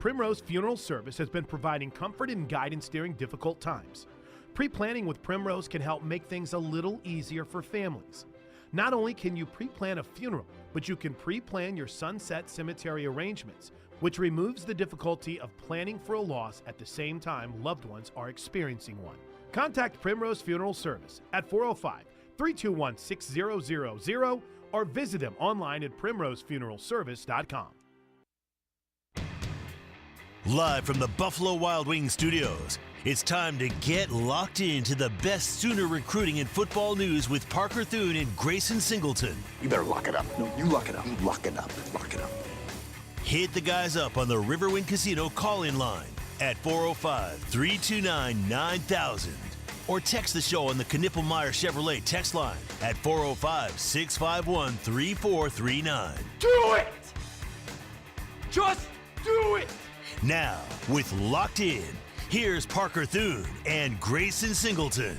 Primrose Funeral Service has been providing comfort and guidance during difficult times. Pre-planning with Primrose can help make things a little easier for families. Not only can you pre-plan a funeral, but you can pre-plan your sunset cemetery arrangements, which removes the difficulty of planning for a loss at the same time loved ones are experiencing one. Contact Primrose Funeral Service at 405-321-6000 or visit them online at primrosefuneralservice.com. Live from the Buffalo Wild Wings studios, it's time to get locked into the best Sooner recruiting and football news with Parker Thune and Grayson Singleton. You better lock it up. No, you lock it up. You lock it up. Lock it up. Hit the guys up on the Riverwind Casino call-in line at 405-329-9000 or text the show on the Knippelmeyer Chevrolet text line at 405-651-3439. Do it! Just do it! Now, with Locked In, here's Parker Thune and Grayson Singleton.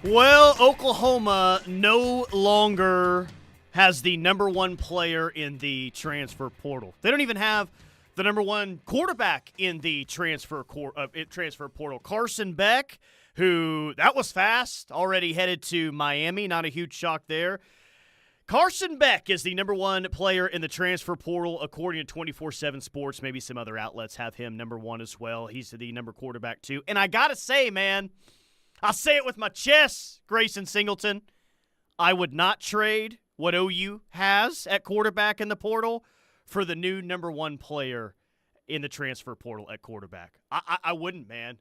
Well, Oklahoma no longer has the number one player in the transfer portal. They don't even have the number one quarterback in the transfer portal. Carson Beck, who, that was fast, already headed to Miami. Not a huge shock there. Carson Beck is the number one player in the transfer portal, according to 24/7 Sports. Maybe some other outlets have him number one as well. He's the number quarterback, too. And I got to say, man, I'll say it with my chest, Grayson Singleton, I would not trade what OU has at quarterback in the portal for the new number one player in the transfer portal at quarterback. I wouldn't, man.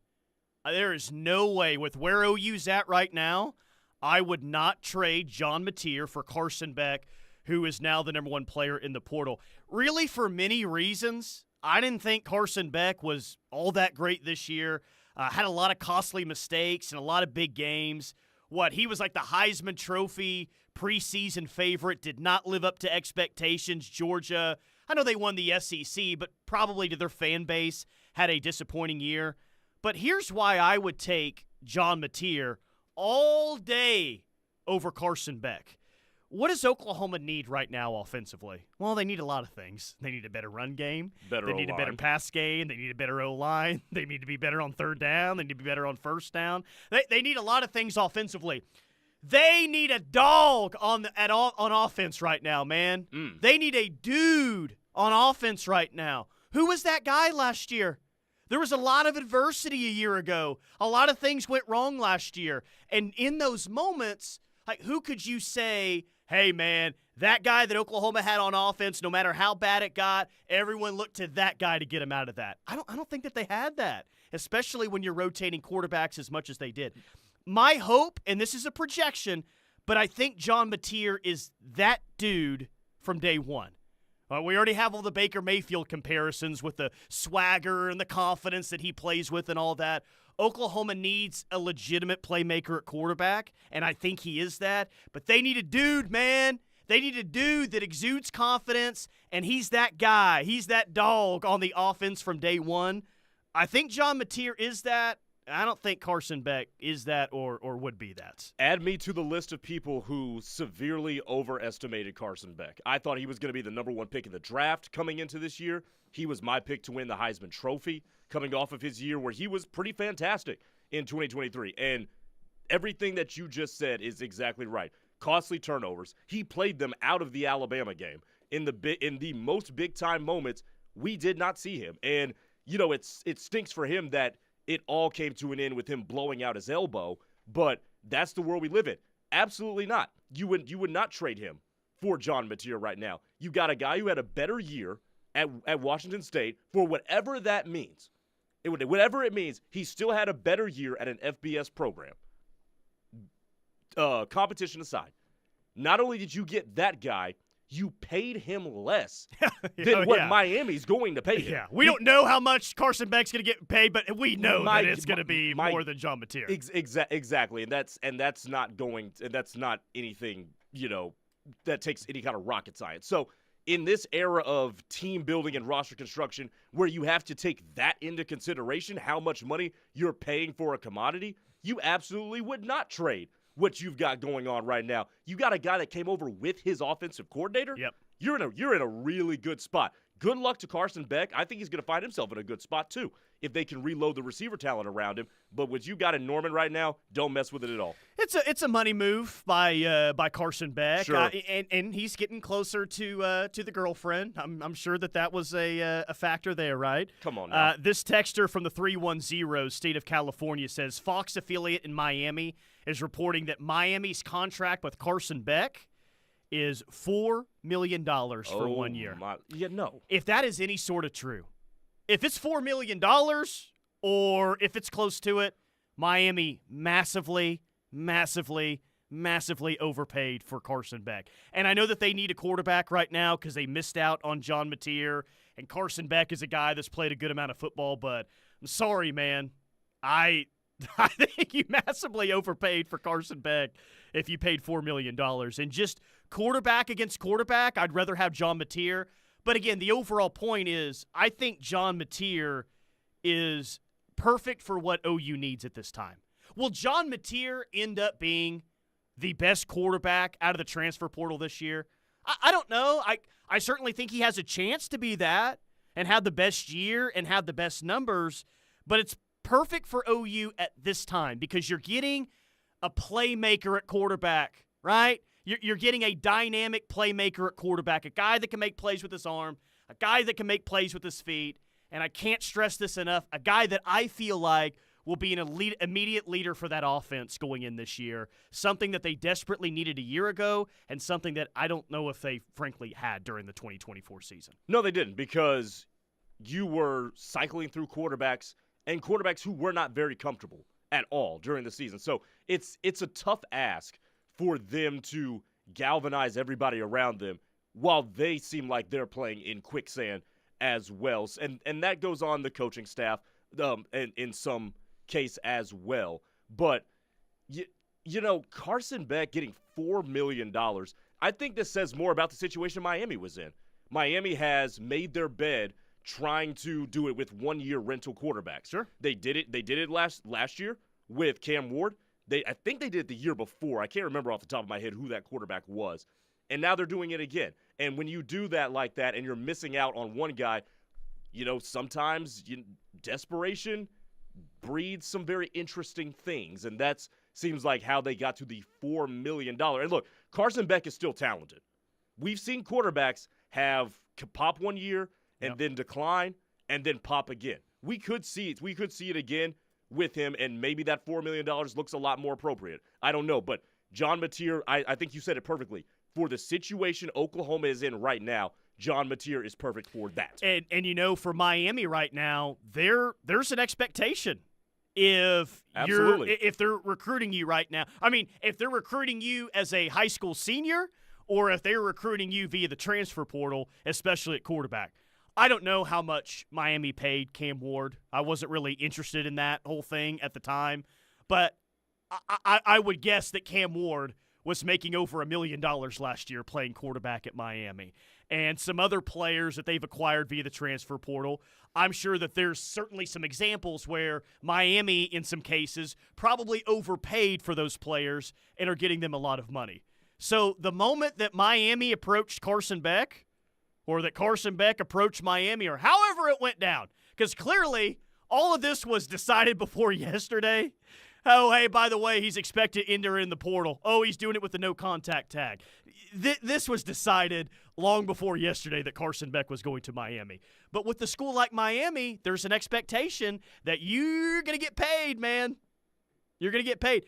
There is no way with where OU's at right now, I would not trade John Mateer for Carson Beck, who is now the number one player in the portal. Really, for many reasons. I didn't think Carson Beck was all that great this year. Had a lot of costly mistakes and a lot of big games. He was like the Heisman Trophy preseason favorite, did not live up to expectations. Georgia, I know they won the SEC, but probably to their fan base had a disappointing year. But here's why I would take John Mateer all day over Carson Beck. What does Oklahoma need right now offensively? Well, they need a lot of things. They need a better run game. They need a better pass game. They need a better O-line. They need to be better on third down. They need to be better on first down. They need a lot of things offensively. They need a dog on offense right now, man. They need a dude on offense right now. Who was that guy last year? There was a lot of adversity a year ago. A lot of things went wrong last year. And in those moments, like, who could you say, hey, man, that guy that Oklahoma had on offense, no matter how bad it got, everyone looked to that guy to get him out of that. I don't think that they had that, especially when you're rotating quarterbacks as much as they did. My hope, and this is a projection, but I think John Mateer is that dude from day one. We already have all the Baker Mayfield comparisons with the swagger and the confidence that he plays with and all that. Oklahoma needs a legitimate playmaker at quarterback, and I think he is that. But they need a dude, man. They need a dude that exudes confidence, and he's that guy. He's that dog on the offense from day one. I think John Mateer is that. I don't think Carson Beck is that or would be that. Add me to the list of people who severely overestimated Carson Beck. I thought he was going to be the number one pick in the draft coming into this year. He was my pick to win the Heisman Trophy coming off of his year where he was pretty fantastic in 2023. And everything that you just said is exactly right. Costly turnovers. He played them out of the Alabama game. In the most big-time moments, we did not see him. And, you know, it stinks for him that it all came to an end with him blowing out his elbow, but that's the world we live in. Absolutely not. You would not trade him for John Mateer right now. You got a guy who had a better year at Washington State for whatever that means. Whatever it means, he still had a better year at an FBS program. Competition aside, not only did you get that guy, you paid him less than what Miami's going to pay him. Yeah, we don't know how much Carson Beck's going to get paid, but we know that it's going to be more than John Mateer. Exactly, and that's not anything, you know, that takes any kind of rocket science. So in this era of team building and roster construction where you have to take that into consideration, how much money you're paying for a commodity, you absolutely would not trade what you've got going on right now. You got a guy that came over with his offensive coordinator. Yep. You're in a really good spot. good luck to Carson Beck. I think he's going to find himself in a good spot, too, if they can reload the receiver talent around him. But what you got in Norman right now, don't mess with it at all. It's a money move by Carson Beck, Sure. and he's getting closer to the girlfriend. I'm sure that was a factor there, right? Come on now. This texter from the 310 state of California says Fox affiliate in Miami is reporting that Miami's contract with Carson Beck is $4 million for 1 year. No. If that is any sort of true, if it's $4 million or if it's close to it, Miami massively overpaid for Carson Beck. And I know that they need a quarterback right now because they missed out on John Mateer, and Carson Beck is a guy that's played a good amount of football, but I'm sorry, man. I think you massively overpaid for Carson Beck if you paid $4 million. And just quarterback against quarterback, I'd rather have John Mateer. But again, the overall point is I think John Mateer is perfect for what OU needs at this time. Will John Mateer end up being the best quarterback out of the transfer portal this year? I don't know. I certainly think he has a chance to be that and have the best year and have the best numbers, but it's perfect for OU at this time because you're getting a playmaker at quarterback, right? You're getting a dynamic playmaker at quarterback, a guy that can make plays with his arm, a guy that can make plays with his feet, and I can't stress this enough, a guy that I feel like will be an immediate leader for that offense going in this year, something that they desperately needed a year ago and something that I don't know if they frankly had during the 2024 season. No, they didn't, because you were cycling through quarterbacks and quarterbacks who were not very comfortable at all during the season. So it's a tough ask for them to galvanize everybody around them while they seem like they're playing in quicksand as well. And that goes on the coaching staff in some case as well. But, you know, Carson Beck getting $4 million, I think this says more about the situation Miami was in. Miami has made their bed trying to do it with one-year rental quarterbacks. Sure. They did it last year with Cam Ward. I think they did it the year before. I can't remember off the top of my head who that quarterback was. And now they're doing it again. And when you do that like that and you're missing out on one guy, you know, sometimes desperation breeds some very interesting things. And that seems like how they got to the $4 million. And look, Carson Beck is still talented. We've seen quarterbacks pop 1 year and then decline and then pop again. We could see it. We could see it again with him, and maybe that $4 million looks a lot more appropriate. I don't know, but John Mateer, I think you said it perfectly. For the situation Oklahoma is in right now, John Mateer is perfect for that. And you know, for Miami right now, there's an expectation if they're recruiting you right now. I mean, if they're recruiting you as a high school senior or if they're recruiting you via the transfer portal, especially at quarterback. I don't know how much Miami paid Cam Ward. I wasn't really interested in that whole thing at the time. But I would guess that Cam Ward was making over $1 million last year playing quarterback at Miami. And some other players that they've acquired via the transfer portal, I'm sure that there's certainly some examples where Miami, in some cases, probably overpaid for those players and are getting them a lot of money. So the moment that Miami approached Carson Beck, or that Carson Beck approached Miami, or however it went down, because clearly all of this was decided before yesterday. Oh, hey, by the way, he's expected to enter in the portal. Oh, he's doing it with the no-contact tag. This was decided long before yesterday that Carson Beck was going to Miami. But with the school like Miami, there's an expectation that you're going to get paid, man. You're going to get paid.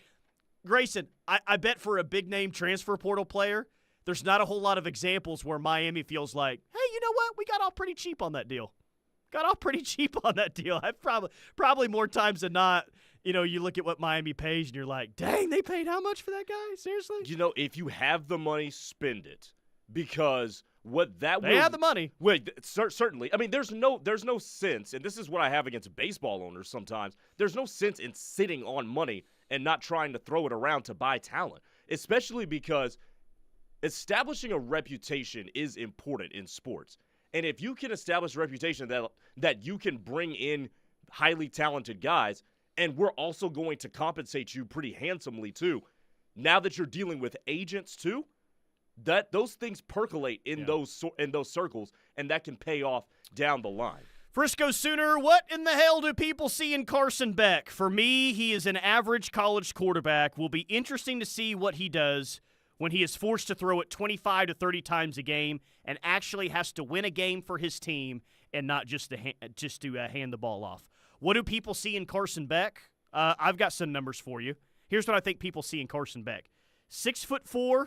Grayson, I bet for a big-name transfer portal player, there's not a whole lot of examples where Miami feels like, hey, you know what? We got off pretty cheap on that deal. I've probably more times than not, you know, you look at what Miami pays and you're like, dang, they paid how much for that guy? Seriously? You know, if you have the money, spend it. Because what that They have the money. Wait, certainly. I mean, there's no sense, and this is what I have against baseball owners sometimes. There's no sense in sitting on money and not trying to throw it around to buy talent, especially because establishing a reputation is important in sports. And if you can establish a reputation that you can bring in highly talented guys, and we're also going to compensate you pretty handsomely too, now that you're dealing with agents too, those things percolate in those circles, and that can pay off down the line. Frisco Sooner, what in the hell do people see in Carson Beck? For me, he is an average college quarterback. Will be interesting to see what he does when he is forced to throw it 25 to 30 times a game and actually has to win a game for his team and not just to hand the ball off. What do people see in Carson Beck? I've got some numbers for you. Here's what I think people see in Carson Beck. 6'4",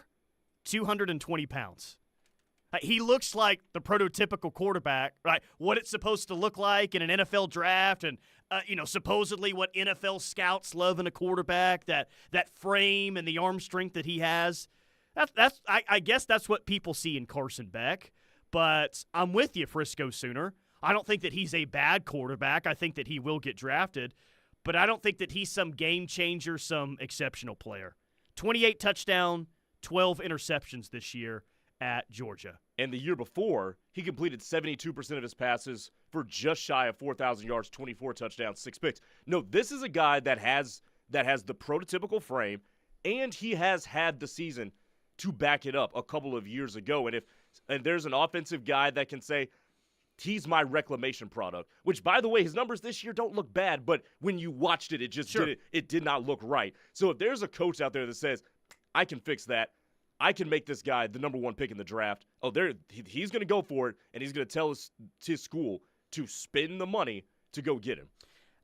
220 pounds. He looks like the prototypical quarterback, right? What it's supposed to look like in an NFL draft, and supposedly what NFL scouts love in a quarterback, that frame and the arm strength that he has. I guess that's what people see in Carson Beck. But I'm with you, Frisco Sooner. I don't think that he's a bad quarterback. I think that he will get drafted, but I don't think that he's some game changer, some exceptional player. 28 touchdown, 12 interceptions this year at Georgia. And the year before, he completed 72% of his passes for just shy of 4,000 yards, 24 touchdowns, 6 picks. No, this is a guy that has the prototypical frame, and he has had the season to back it up a couple of years ago. And there's an offensive guy that can say, he's my reclamation product, which, by the way, his numbers this year don't look bad, but when you watched it, it did not look right. So if there's a coach out there that says, I can fix that, I can make this guy the number one pick in the draft, he's going to go for it, and he's going to tell his school to spend the money to go get him.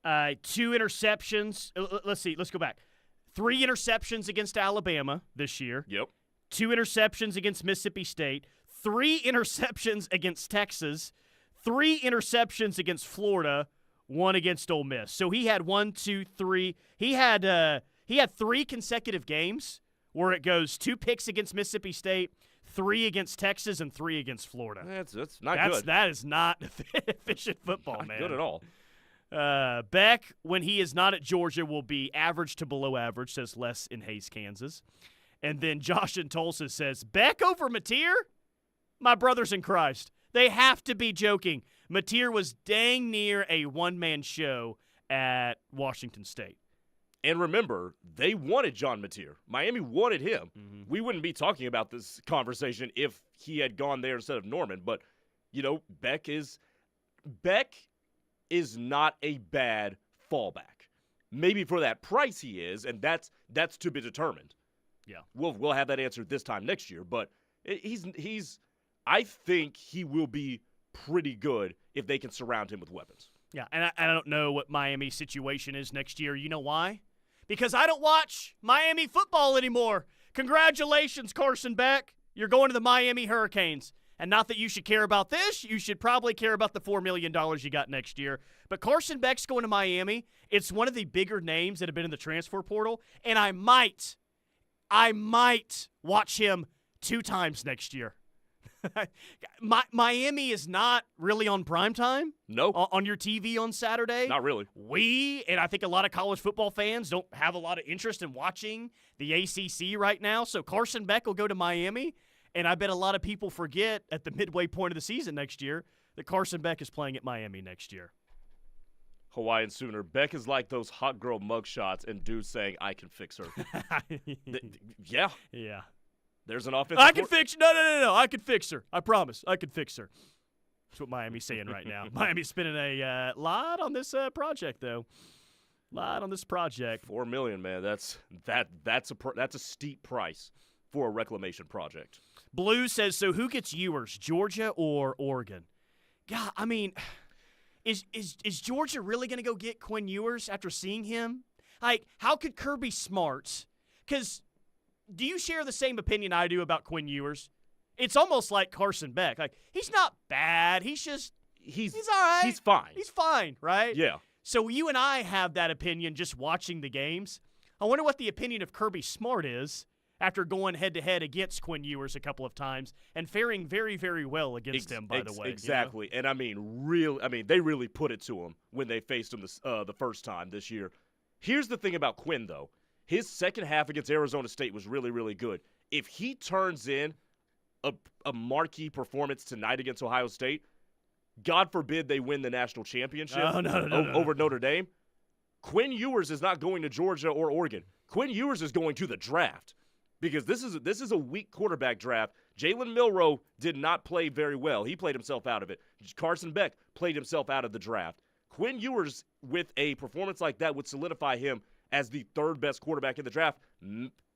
2 interceptions. Let's see. Let's go back. 3 interceptions against Alabama this year. Yep. 2 interceptions against Mississippi State. 3 interceptions against Texas. 3 interceptions against Florida. 1 against Ole Miss. So he had 1, 2, 3. He had 3 consecutive games where it goes 2 picks against Mississippi State, 3 against Texas, and 3 against Florida. That's not good. That is not efficient football, not man. Good at all. Beck, when he is not at Georgia, will be average to below average, says Les in Hays, Kansas. And then Josh in Tulsa says, Beck over Mateer? My brothers in Christ. They have to be joking. Mateer was dang near a one-man show at Washington State. And remember, they wanted John Mateer. Miami wanted him. Mm-hmm. We wouldn't be talking about this conversation if he had gone there instead of Norman. But, Beck is not a bad fallback. Maybe for that price he is, and that's to be determined. Yeah, we'll have that answer this time next year. But I think he will be pretty good if they can surround him with weapons. Yeah, and I don't know what Miami's situation is next year. You know why? Because I don't watch Miami football anymore. Congratulations, Carson Beck. You're going to the Miami Hurricanes. And not that you should care about this. You should probably care about the $4 million you got next year. But Carson Beck's going to Miami. It's one of the bigger names that have been in the transfer portal. And I might watch him 2 times next year. Miami is not really on primetime. No. On your TV on Saturday. Not really. And I think a lot of college football fans don't have a lot of interest in watching the ACC right now. So Carson Beck will go to Miami, and I bet a lot of people forget at the midway point of the season next year that Carson Beck is playing at Miami next year. Hawaiian Sooner. Beck is like those hot girl mugshots and dudes saying, I can fix her. Yeah. Yeah. There's an offensive. I can fix. No. I can fix her. I promise. I can fix her. That's what Miami's saying right now. Miami's spending a lot on this project, though. Lot on this project. $4 million, man. That's a steep price for a reclamation project. Blue says, so who gets Ewers, Georgia or Oregon? God, I mean, is Georgia really going to go get Quinn Ewers after seeing him? Like, how could Kirby Smart? Because do you share the same opinion I do about Quinn Ewers? It's almost like Carson Beck. Like, he's not bad. He's all right. He's fine. He's fine, right? Yeah. So you and I have that opinion just watching the games. I wonder what the opinion of Kirby Smart is after going head-to-head against Quinn Ewers a couple of times and faring very, very well against him, by the way. Exactly. You know? And they really put it to him when they faced him the first time this year. Here's the thing about Quinn, though. His second half against Arizona State was really, really good. If he turns in a marquee performance tonight against Ohio State, God forbid they win the national championship over Notre Dame, Quinn Ewers is not going to Georgia or Oregon. Quinn Ewers is going to the draft because this is a weak quarterback draft. Jalen Milroe did not play very well. He played himself out of it. Carson Beck played himself out of the draft. Quinn Ewers, with a performance like that, would solidify him as the third best quarterback in the draft.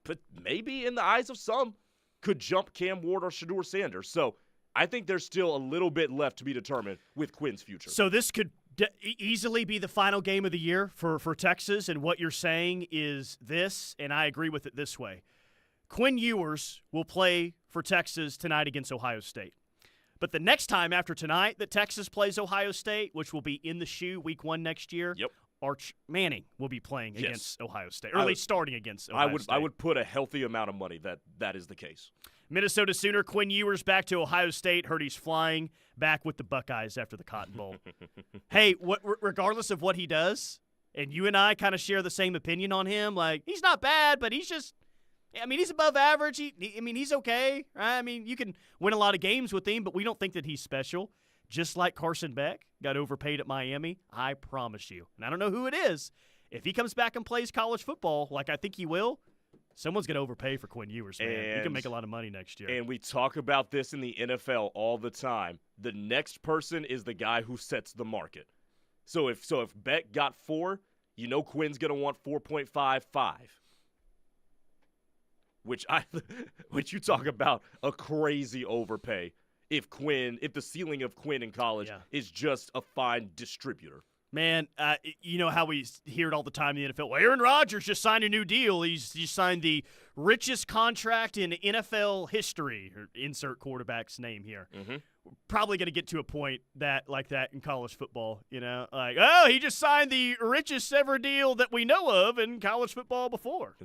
But maybe in the eyes of some, could jump Cam Ward or Shedeur Sanders. So I think there's still a little bit left to be determined with Quinn's future. So this could easily be the final game of the year for Texas, and what you're saying is this, and I agree with it this way. Quinn Ewers will play for Texas tonight against Ohio State. But the next time after tonight that Texas plays Ohio State, which will be in the shoe week 1 next year, Arch Manning will be playing against Ohio State, or at least starting against Ohio State. I would put a healthy amount of money that is the case. Minnesota Sooner Quinn Ewers back to Ohio State. Heard he's flying back with the Buckeyes after the Cotton Bowl. Hey, regardless of what he does, and you and I kind of share the same opinion on him, like, he's not bad, but he's above average. He's okay. Right? You can win a lot of games with him, but we don't think that he's special. Just like Carson Beck got overpaid at Miami, I promise you. And I don't know who it is. If he comes back and plays college football, like I think he will, someone's going to overpay for Quinn Ewers, man. He can make a lot of money next year. And we talk about this in the NFL all the time. The next person is the guy who sets the market. So if Beck got 4, you know Quinn's going to want 4.55. Which you talk about a crazy overpay. If the ceiling of Quinn in college is just a fine distributor. Man, you know how we hear it all the time in the NFL. Well, Aaron Rodgers just signed a new deal. He's signed the richest contract in NFL history. Or insert quarterback's name here. Mm-hmm. We're probably going to get to a point like that in college football. You know, like, oh, he just signed the richest ever deal that we know of in college football before.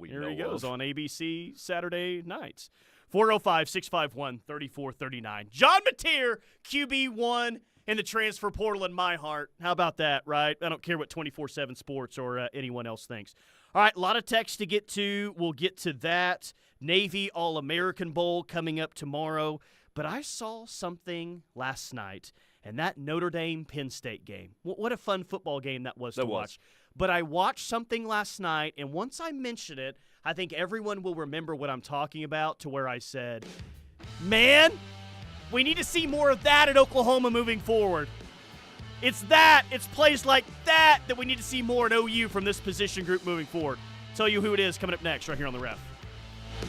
Here he goes on ABC Saturday nights. 405-651-3439. John Mateer, QB1 in the transfer portal in my heart. How about that, right? I don't care what 24/7 Sports or anyone else thinks. All right, a lot of text to get to. We'll get to that. Navy All-American Bowl coming up tomorrow. But I saw something last night, and that Notre Dame Penn State game. What a fun football game that was to watch. But I watched something last night, and once I mention it, I think everyone will remember what I'm talking about, to where I said, man, we need to see more of that at Oklahoma moving forward. It's plays like that we need to see more at OU from this position group moving forward. Tell you who it is coming up next right here on The Ref.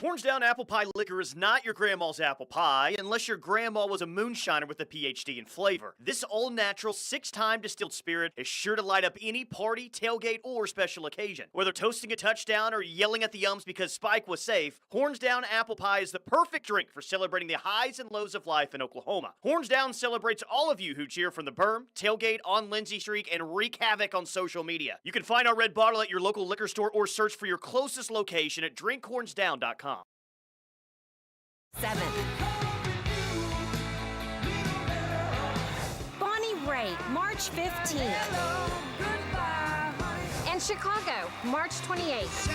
Horns Down Apple Pie Liquor is not your grandma's apple pie unless your grandma was a moonshiner with a PhD in flavor. This all-natural, 6-time distilled spirit is sure to light up any party, tailgate, or special occasion. Whether toasting a touchdown or yelling at the umps because Spike was safe, Horns Down Apple Pie is the perfect drink for celebrating the highs and lows of life in Oklahoma. Horns Down celebrates all of you who cheer from the berm, tailgate, on Lindsay Street, and wreak havoc on social media. You can find our red bottle at your local liquor store or search for your closest location at drinkhornsdown.com. 7. Bonnie Raitt, March 15th. And Chicago, March 28th.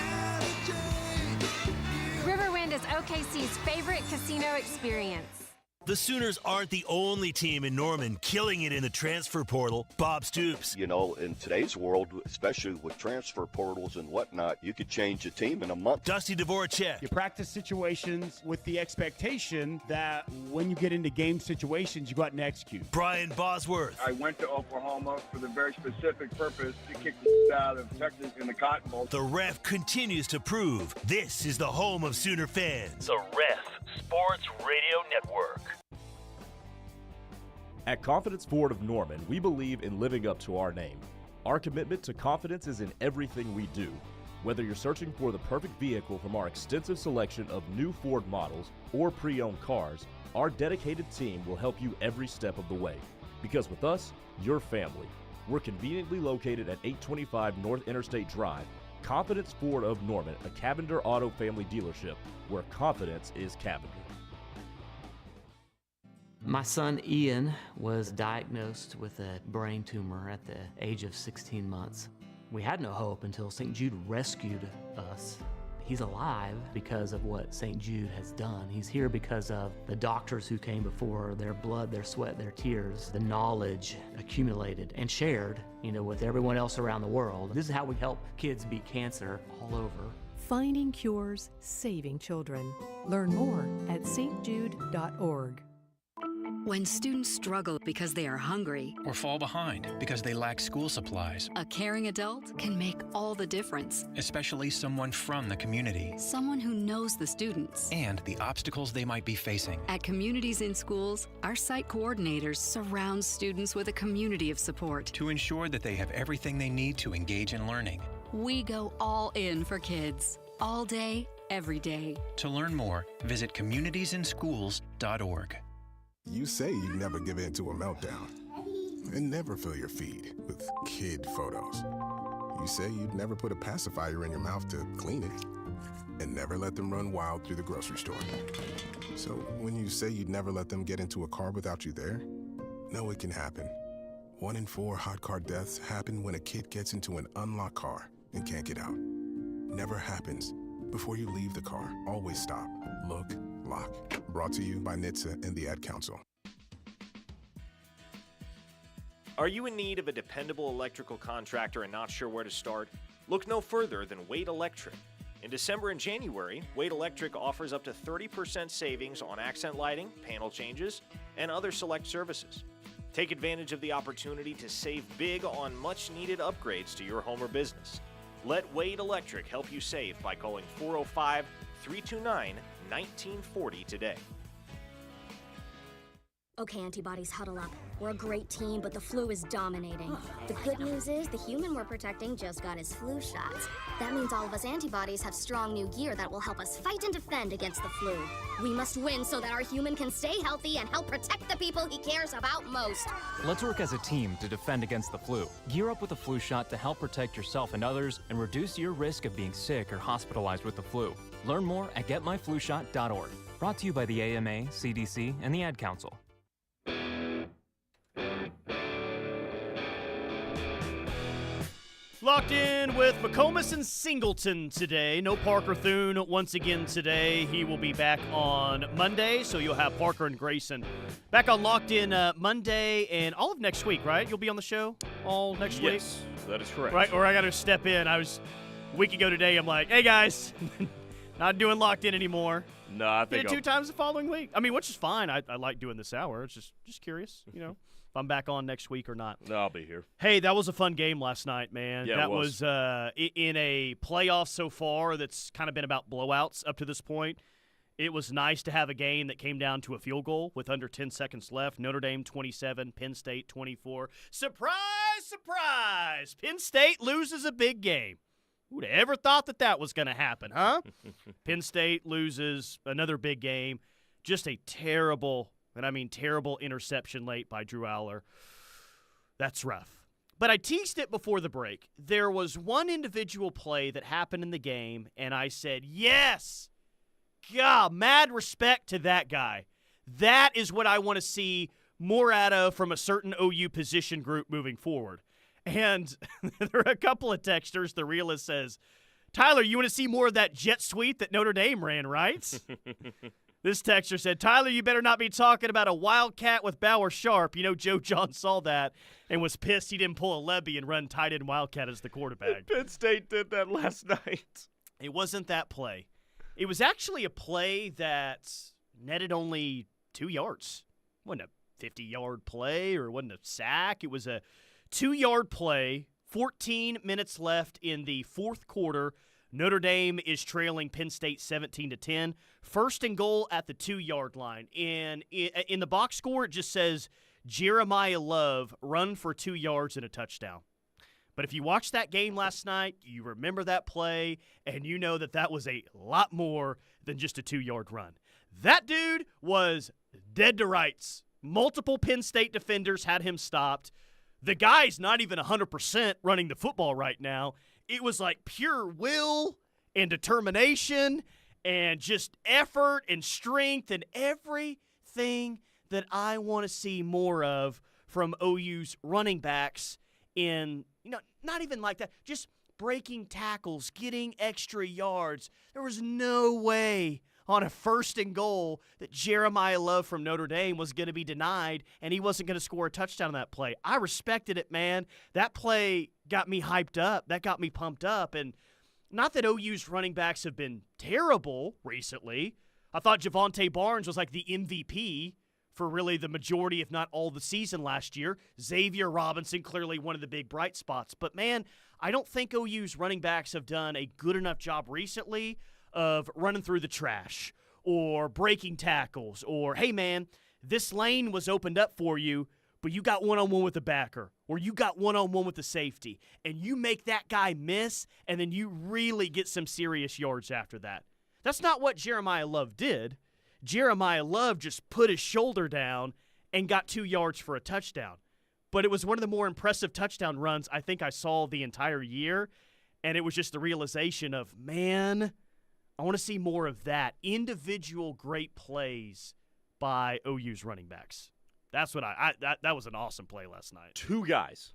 Riverwind is OKC's favorite casino experience. The Sooners aren't the only team in Norman killing it in the transfer portal. Bob Stoops. You know, in today's world, especially with transfer portals and whatnot, you could change a team in a month. Dusty Dvoracek. You practice situations with the expectation that when you get into game situations, you go out and execute. Brian Bosworth. I went to Oklahoma for the very specific purpose to kick the out of Texas in the Cotton Bowl. The Ref continues to prove this is the home of Sooner fans. The Ref Sports Radio Network. At Confidence Ford of Norman, we believe in living up to our name. Our commitment to confidence is in everything we do. Whether you're searching for the perfect vehicle from our extensive selection of new Ford models or pre-owned cars, our dedicated team will help you every step of the way. Because with us, you're family. We're conveniently located at 825 North Interstate Drive. Confidence Ford of Norman, a Cavender Auto family dealership where confidence is Cavender. My son Ian was diagnosed with a brain tumor at the age of 16 months. We had no hope until St. Jude rescued us. He's alive because of what St. Jude has done. He's here because of the doctors who came before, their blood, their sweat, their tears, the knowledge accumulated and shared, with everyone else around the world. This is how we help kids beat cancer all over Finding cures, saving children. Learn more at stjude.org. When students struggle because they are hungry or fall behind because they lack school supplies, a caring adult can make all the difference. Especially someone from the community. Someone who knows the students and the obstacles they might be facing. At Communities in Schools, our site coordinators surround students with a community of support to ensure that they have everything they need to engage in learning. We go all in for kids, all day, every day. To learn more, visit communitiesinschools.org. You say you'd never give in to a meltdown and never fill your feed with kid photos. You say you'd never put a pacifier in your mouth to clean it and never let them run wild through the grocery store. So when you say you'd never let them get into a car without you there, know it can happen. 1 in 4 hot car deaths happen when a kid gets into an unlocked car and can't get out. Never happens. Before you leave the car, always stop, look, lock. Brought to you by NHTSA and the Ad Council. Are you in need of a dependable electrical contractor and not sure where to start? Look no further than Wade Electric. In December and January, Wade Electric offers up to 30% savings on accent lighting, panel changes, and other select services. Take advantage of the opportunity to save big on much-needed upgrades to your home or business. Let Wade Electric help you save by calling 405-329-1940 today. Okay, antibodies, huddle up. We're a great team, but the flu is dominating. The good news is the human we're protecting just got his flu shots. That means all of us antibodies have strong new gear that will help us fight and defend against the flu. We must win so that our human can stay healthy and help protect the people he cares about most. Let's work as a team to defend against the flu. Gear up with a flu shot to help protect yourself and others and reduce your risk of being sick or hospitalized with the flu. Learn more at getmyflushot.org. Brought to you by the AMA, CDC, and the Ad Council. Locked in with McComas and Singleton today. No Parker Thune once again today. He will be back on Monday, so you'll have Parker and Grayson back on Locked In Monday and all of next week, right? You'll be on the show all next week? Yes, that is correct. Right, or I got to step in. A week ago today, I'm like, hey, guys, not doing Locked In anymore. No, I think did it 2 times the following week. I mean, which is fine. I like doing this hour. It's just curious, you know. If I'm back on next week or not. No, I'll be here. Hey, that was a fun game last night, man. Yeah, that it was. In a playoff so far that's kind of been about blowouts up to this point. It was nice to have a game that came down to a field goal with under 10 seconds left. Notre Dame 27, Penn State 24. Surprise, surprise! Penn State loses a big game. Who'd have ever thought that was going to happen, huh? Penn State loses another big game. Just a terrible, and I mean terrible, interception late by Drew Aller. That's rough. But I teased it before the break. There was one individual play that happened in the game, and I said, yes! God, mad respect to that guy. That is what I want to see more out of from a certain OU position group moving forward. And there are a couple of texters. The realist says, Tyler, you want to see more of that jet sweep that Notre Dame ran, right? This texter said, Tyler, you better not be talking about a wildcat with Bauer Sharp. You know, Joe John saw that and was pissed he didn't pull a Levy and run tight end wildcat as the quarterback. Penn State did that last night. It wasn't that play. It was actually a play that netted only 2 yards. It wasn't a 50-yard play or it wasn't a sack. It was a 2-yard play, 14 minutes left in the fourth quarter. Notre Dame is trailing Penn State 17-10. First and goal at the 2-yard line. In the box score, it just says Jeremiah Love run for 2 yards and a touchdown. But if you watched that game last night, you remember that play, and you know that was a lot more than just a 2-yard run. That dude was dead to rights. Multiple Penn State defenders had him stopped. The guy's not even 100% running the football right now. It was like pure will and determination and just effort and strength and everything that I want to see more of from OU's running backs in, not even like that, just breaking tackles, getting extra yards. There was no way on a first and goal that Jeremiah Love from Notre Dame was going to be denied and he wasn't going to score a touchdown on that play. I respected it, man. That play got me hyped up. That got me pumped up. And not that OU's running backs have been terrible recently. I thought Javonte Barnes was like the MVP for really the majority, if not all, the season last year. Xavier Robinson, clearly one of the big bright spots. But, man, I don't think OU's running backs have done a good enough job recently of running through the trash or breaking tackles or, hey, man, this lane was opened up for you, but you got one-on-one with the backer or you got one-on-one with the safety, and you make that guy miss, and then you really get some serious yards after that. That's not what Jeremiah Love did. Jeremiah Love just put his shoulder down and got 2 yards for a touchdown. But it was one of the more impressive touchdown runs I think I saw the entire year, and it was just the realization of, man, I want to see more of that. Individual great plays by OU's running backs. That's what that was an awesome play last night. Two guys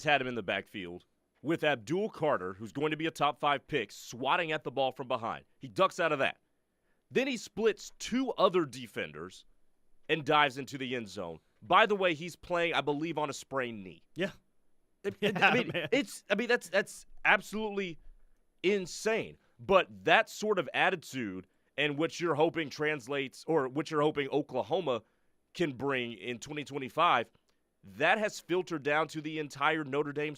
had him in the backfield with Abdul Carter, who's going to be a top 5 pick, swatting at the ball from behind. He ducks out of that. Then he splits 2 other defenders and dives into the end zone. By the way, he's playing, I believe, on a sprained knee. Yeah. That's absolutely insane. But that sort of attitude and what you're hoping translates, or what you're hoping Oklahoma can bring in 2025, that has filtered down to the entire Notre Dame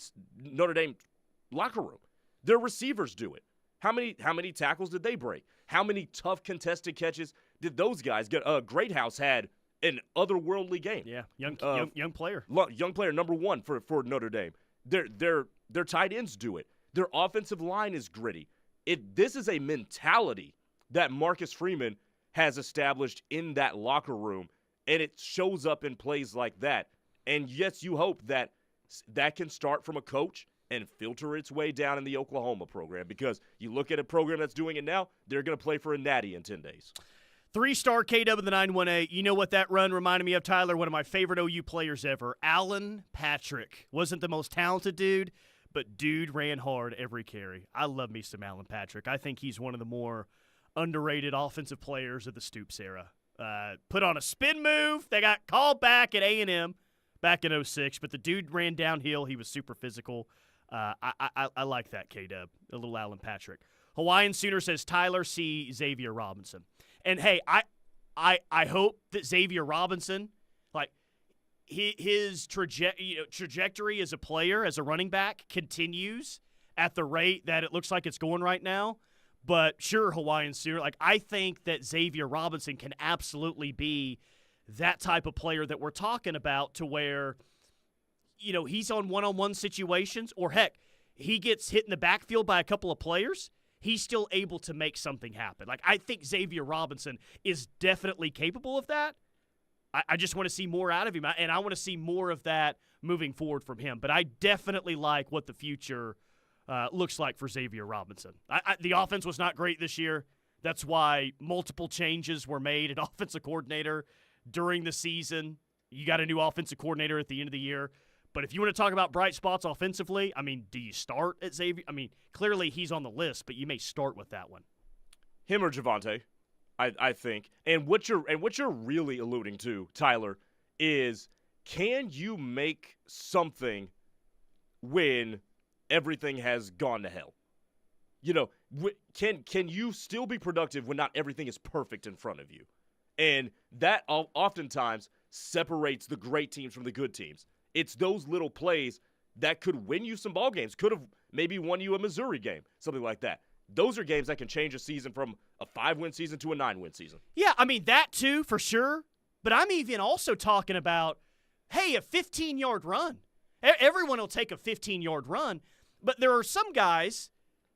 locker room. Their receivers do it. How many tackles did they break? How many tough contested catches did those guys get? Greathouse had an otherworldly game. Yeah, young player. Young player, number 1 for Notre Dame. Their tight ends do it. Their offensive line is gritty. This is a mentality that Marcus Freeman has established in that locker room, and it shows up in plays like that. And yes, you hope that can start from a coach and filter its way down in the Oklahoma program, because you look at a program that's doing it now, they're going to play for a natty in 10 days. 3-star KW in the 918. You know what that run reminded me of, Tyler? One of my favorite OU players ever. Alan Patrick. Wasn't the most talented dude, but dude ran hard every carry. I love me some Alan Patrick. I think he's one of the more underrated offensive players of the Stoops era. Put on a spin move. They got called back at A&M back in 06, but the dude ran downhill. He was super physical. I like that, K-Dub, a little Alan Patrick. Hawaiian Sooner says Tyler C. Xavier Robinson. And, hey, I hope that Xavier Robinson, like, his trajectory as a player, as a running back, continues at the rate that it looks like it's going right now. But, sure, Hawaiian Sooner, like, I think that Xavier Robinson can absolutely be that type of player that we're talking about, to where, he's on one-on-one situations, or, heck, he gets hit in the backfield by a couple of players, he's still able to make something happen. Like, I think Xavier Robinson is definitely capable of that. I just want to see more out of him, and I want to see more of that moving forward from him. But I definitely like what the future looks like for Xavier Robinson. The offense was not great this year. That's why multiple changes were made at offensive coordinator during the season. You got a new offensive coordinator at the end of the year. But if you want to talk about bright spots offensively, do you start at Xavier? Clearly he's on the list, but you may start with that one. Him or Javonte, I think. And what you're really alluding to, Tyler, is, can you make something when everything has gone to hell? Can you still be productive when not everything is perfect in front of you? And that oftentimes separates the great teams from the good teams. It's those little plays that could win you some ball games, could have maybe won you a Missouri game, something like that. Those are games that can change a season from a 5-win season to a 9-win season. Yeah, that too, for sure. But I'm even also talking about, hey, a 15-yard run. Everyone will take a 15-yard run, but there are some guys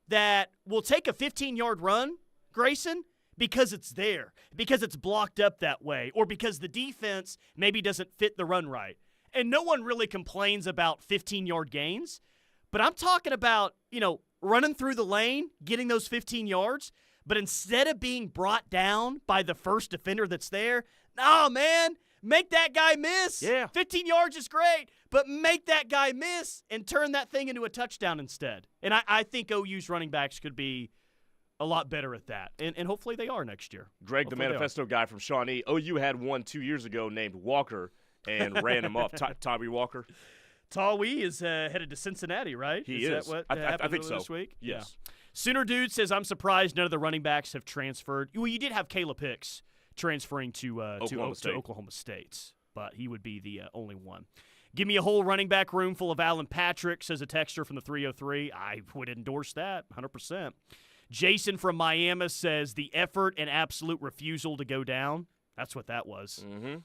that will take a 15-yard run, Grayson, because it's there, because it's blocked up that way, or because the defense maybe doesn't fit the run right. And no one really complains about 15-yard gains, but I'm talking about, running through the lane, getting those 15 yards, but instead of being brought down by the first defender that's there, make that guy miss. Yeah. 15 yards is great, but make that guy miss and turn that thing into a touchdown instead. And I think OU's running backs could be a lot better at that, and hopefully they are next year. Greg, hopefully the manifesto guy from Shawnee, OU had one 2 years ago named Walker and ran him off. Tyree Walker. Tawi is headed to Cincinnati, right? He is. That what I happened think so. this week? Yes. Yeah. Sooner Dude says, I'm surprised none of the running backs have transferred. Well, you did have Caleb Hicks transferring to Oklahoma State, but he would be the only one. Give me a whole running back room full of Alan Patrick, says a texter from the 303. I would endorse that 100%. Jason from Miami says the effort and absolute refusal to go down. That's what that was. Mm-hmm.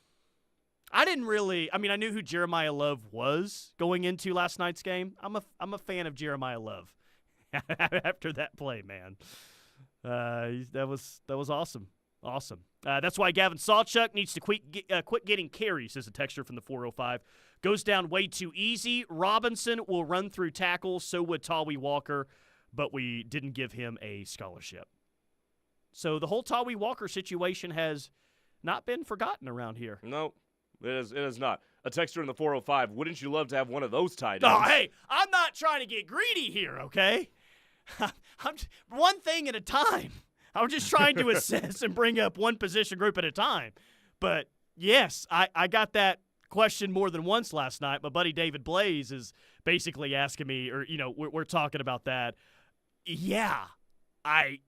I knew who Jeremiah Love was going into last night's game. I'm a fan of Jeremiah Love after that play, man. That was awesome. Awesome. That's why Gavin Sawchuk needs to quit getting carries, says a texture from the 405. Goes down way too easy. Robinson will run through tackles, so would Tawi Walker, but we didn't give him a scholarship. So the whole Tawi Walker situation has not been forgotten around here. No, it is not. A texter in the 405, wouldn't you love to have one of those tight ends? Oh, hey, I'm not trying to get greedy here, okay? I'm one thing at a time. I'm just trying to assess and bring up one position group at a time. But, yes, I got that question more than once last night. My buddy David Blaze is basically asking me, or, we're talking about that. Yeah,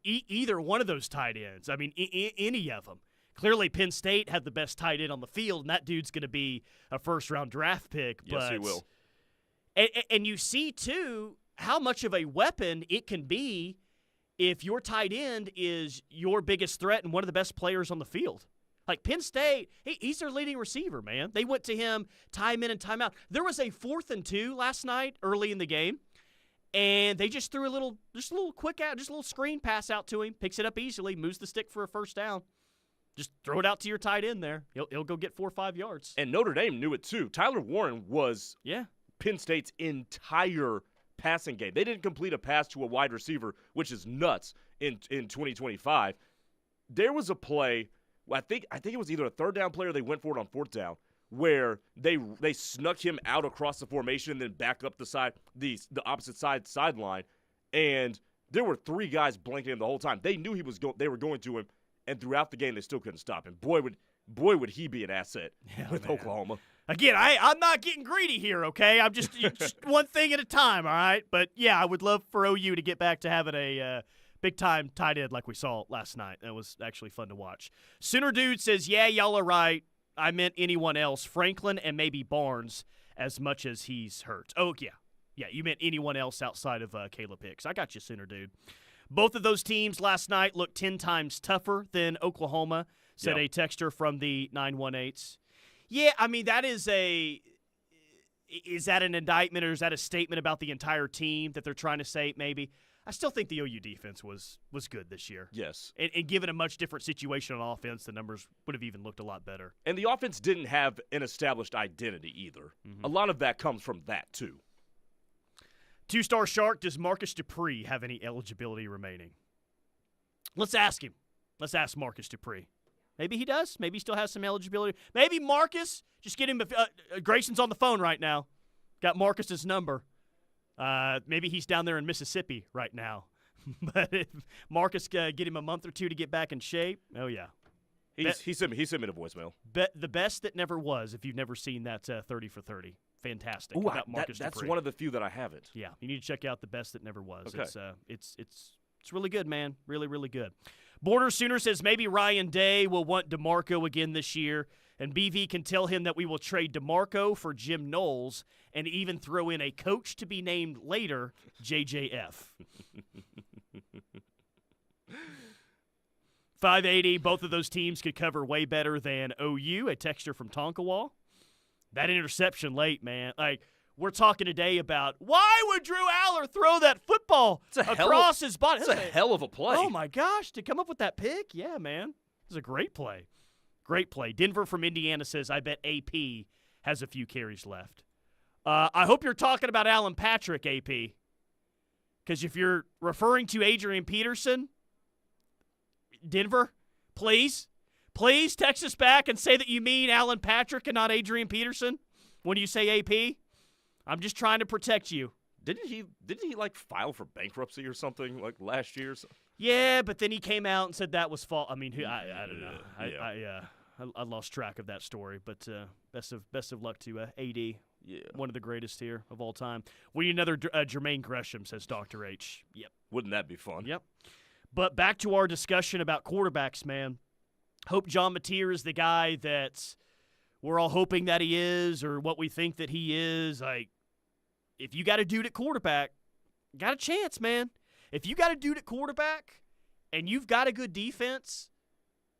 either one of those tight ends. I mean, any of them. Clearly, Penn State had the best tight end on the field, and that dude's going to be a first-round draft pick. Yes, he will. And you see, too, how much of a weapon it can be if your tight end is your biggest threat and one of the best players on the field. Like Penn State, he's their leading receiver, man. They went to him time in and time out. There was a 4th and 2 last night early in the game, and they just threw a little quick out, just a little screen pass out to him, picks it up easily, moves the stick for a first down. Just throw it out to your tight end there. He'll go get 4 or 5 yards. And Notre Dame knew it too. Tyler Warren was Penn State's entire passing game. They didn't complete a pass to a wide receiver, which is nuts in 2025. There was a play, I think it was either a 3rd down play or they went for it on 4th down, where they snuck him out across the formation and then back up the opposite sideline, and there were 3 guys blanking him the whole time. They knew they were going to him, and throughout the game they still couldn't stop him. Boy would he be an asset with Oklahoma. Again, I'm not getting greedy here, okay? I'm just one thing at a time, all right? But, yeah, I would love for OU to get back to having a big-time tight end like we saw last night. That was actually fun to watch. Sooner Dude says, yeah, y'all are right. I meant anyone else, Franklin and maybe Barnes, as much as he's hurt. Oh, yeah. Yeah, you meant anyone else outside of Caleb Hicks. I got you, Sooner Dude. Both of those teams last night looked 10 times tougher than Oklahoma, said a texter from the 918s. Yeah, I mean, is that an indictment or is that a statement about the entire team that they're trying to say maybe? I still think the OU defense was good this year. Yes. And given a much different situation on offense, the numbers would have even looked a lot better. And the offense didn't have an established identity either. Mm-hmm. A lot of that comes from that, too. 2-star Shark, does Marcus Dupree have any eligibility remaining? Let's ask him. Let's ask Marcus Dupree. Maybe he does. Maybe he still has some eligibility. Maybe Marcus, just get him. Grayson's on the phone right now. Got Marcus's number. Maybe he's down there in Mississippi right now. But if Marcus get him a month or 2 to get back in shape, oh, yeah. He sent me a voicemail. The best that never was, if you've never seen that 30 for 30. Fantastic. Ooh, that's one of the few that I haven't. Yeah, you need to check out the best that never was. Okay. It's really good, man. Really, really good. Border Sooner says maybe Ryan Day will want DeMarco again this year, and BV can tell him that we will trade DeMarco for Jim Knowles and even throw in a coach to be named later, JJF. 580, both of those teams could cover way better than OU, a texture from Tonkawa. That interception late, man. Like, we're talking today about why would Drew Aller throw that football across his body? That's a hell of a play. Oh, my gosh. To come up with that pick? Yeah, man. It was a great play. Great play. Denver from Indiana says, I bet AP has a few carries left. I hope you're talking about Alan Patrick, AP. Because if you're referring to Adrian Peterson, Denver, please text us back and say that you mean Alan Patrick and not Adrian Peterson when you say AP. I'm just trying to protect you. Didn't he like file for bankruptcy or something like last year? Yeah, but then he came out and said that was false. I mean, I don't know. I lost track of that story, but best of luck to AD. one of the greatest here of all time. We need another Jermaine Gresham, says Dr. H. Yep. Wouldn't that be fun? Yep. But back to our discussion about quarterbacks, man. Hope John Mateer is the guy that we're all hoping that he is, or what we think that he is. Like, if you got a dude at quarterback, got a chance, man. If you got a dude at quarterback and you've got a good defense,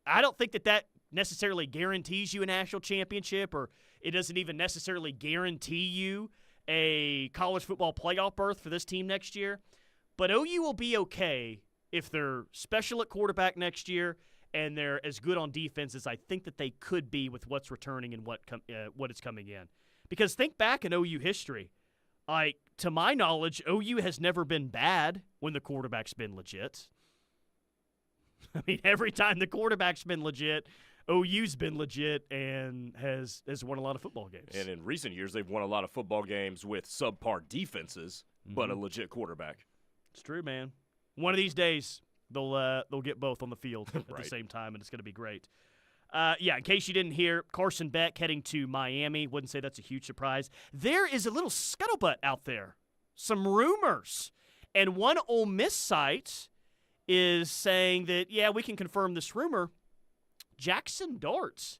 I don't think that necessarily guarantees you a national championship, or it doesn't even necessarily guarantee you a college football playoff berth for this team next year. But OU will be okay if they're special at quarterback next year and they're as good on defense as I think that they could be with what's returning and what is coming in. Because think back in OU history. Like, to my knowledge, OU has never been bad when the quarterback's been legit. I mean, every time the quarterback's been legit, OU's been legit and has won a lot of football games. And in recent years, they've won a lot of football games with subpar defenses, but a legit quarterback. It's true, man. One of these days, they'll get both on the field at Right. the same time, and it's going to be great. In case you didn't hear, Carson Beck heading to Miami. Wouldn't say that's a huge surprise. There is a little scuttlebutt out there, some rumors. And one Ole Miss site is saying that, yeah, we can confirm this rumor. Jackson Dart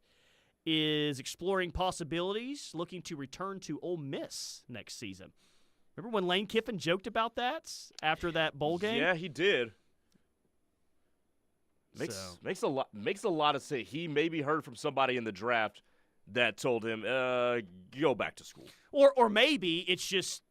is exploring possibilities, looking to return to Ole Miss next season. Remember when Lane Kiffin joked about that after that bowl game? Yeah, he did. Makes a lot of sense. He maybe heard from somebody in the draft that told him, go back to school. Or maybe it's just,